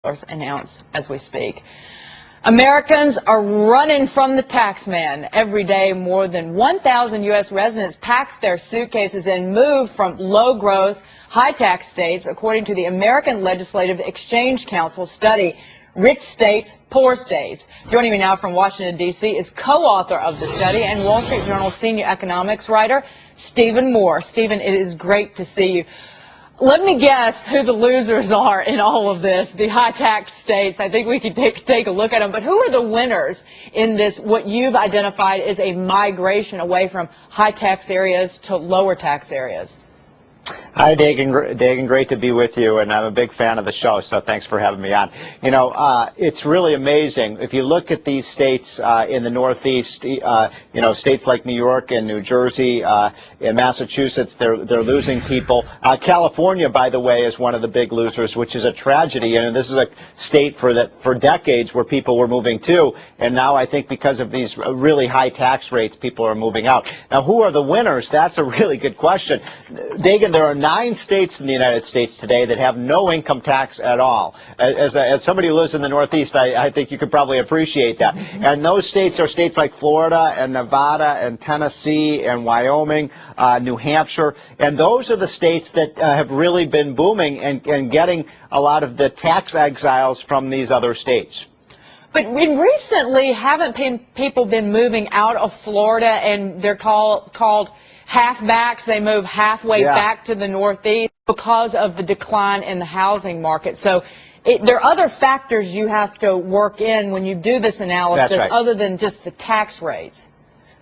announced as we speak. Americans are running from the tax man. Every day, more than 1,000 U.S. residents pack their suitcases and move from low-growth, high-tax states, according to the American Legislative Exchange Council study, Rich States, Poor States. Joining me now from Washington, D.C. is co-author of the study and Wall Street Journal senior economics writer, Stephen Moore. Stephen, it is great to see you. Let me guess who the losers are in all of this, the high-tax states. I think we could take a look at them. But who are the winners in this, what you've identified as a migration away from high-tax areas to lower-tax areas? Hi, Dagan, great to be with you, and I'm a big fan of the show, so thanks for having me on. You know, it's really amazing. If you look at these states in the Northeast, you know, states like New York and New Jersey and Massachusetts, they're losing people. California, by the way, is one of the big losers, which is a tragedy. And this is a state for decades where people were moving to, and now I think because of these really high tax rates, people are moving out. Now, who are the winners? That's a really good question. Dagan, there are 9 states in the United States today that have no income tax at all. As somebody who lives in the Northeast, I think you could probably appreciate that. And those states are states like Florida and Nevada and Tennessee and Wyoming, New Hampshire. And those are the states that have really been booming and getting a lot of the tax exiles from these other states. But recently, haven't people been moving out of Florida, and they're called halfbacks? They move halfway back to the Northeast because of the decline in the housing market. So there are other factors you have to work in when you do this analysis, other than just the tax rates.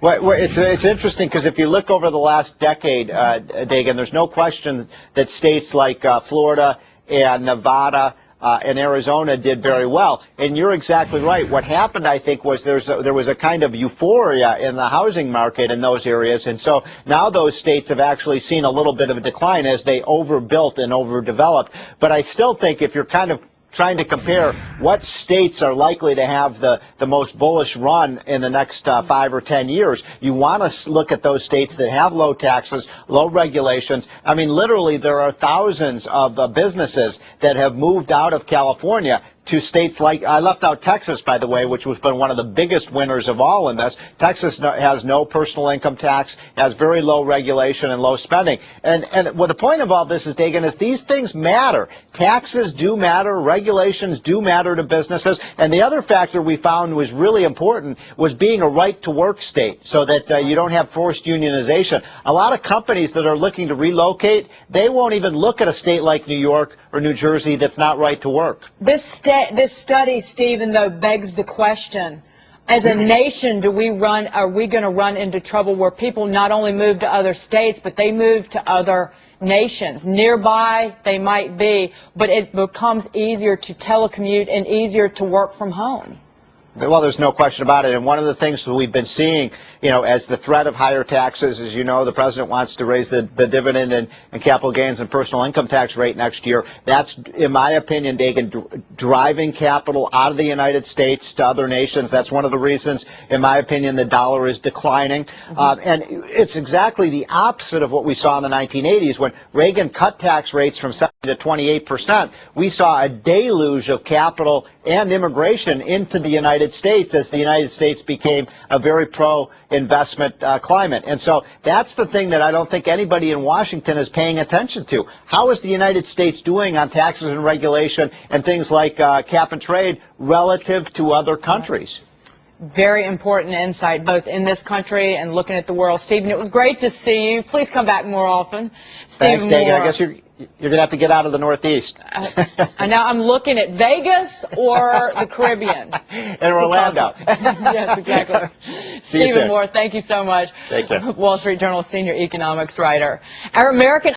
Well, it's interesting because if you look over the last decade, Dagan, there's no question that states like Florida and Nevada and Arizona did very well. And you're exactly right. What happened, I think, was there was a kind of euphoria in the housing market in those areas. And so now those states have actually seen a little bit of a decline as they overbuilt and overdeveloped. But I still think if you're kind of trying to compare what states are likely to have the most bullish run in the next 5 or 10 years, you want to look at those states that have low taxes, low regulations. I mean, literally, there are thousands of businesses that have moved out of California to states like, I left out Texas, by the way, which has been one of the biggest winners of all in this. Texas has no personal income tax, has very low regulation and low spending. And well, the point of all this is, Dagan, is these things matter. Taxes do matter, regulations do matter to businesses. And the other factor we found was really important was being a right-to-work state, so that you don't have forced unionization. A lot of companies that are looking to relocate, they won't even look at a state like New York or New Jersey that's not right to work. This study, Stephen, though, begs the question, as a nation, are we going to run into trouble where people not only move to other states, but they move to other nations? Nearby they might be, but it becomes easier to telecommute and easier to work from home. Well, there's no question about it. And one of the things that we've been seeing, you know, as the threat of higher taxes, as you know, the president wants to raise the dividend and capital gains and personal income tax rate next year. That's, in my opinion, Dagan, driving capital out of the United States to other nations. That's one of the reasons, in my opinion, the dollar is declining. And it's exactly the opposite of what we saw in the 1980s when Reagan cut tax rates from 7 to 28%. We saw a deluge of capital and immigration into the United States as the United States became a very pro-investment climate. And so that's the thing that I don't think anybody in Washington is paying attention to. How is the United States doing on taxes and regulation and things like cap and trade relative to other countries? Very important insight, both in this country and looking at the world. Stephen, it was great to see you. Please come back more often. Thanks, Dagan. I guess you're going to have to get out of the Northeast. And now I'm looking at Vegas or the Caribbean. And Orlando. Yes, exactly. Stephen Moore, thank you so much. Thank you. Wall Street Journal senior economics writer. Our American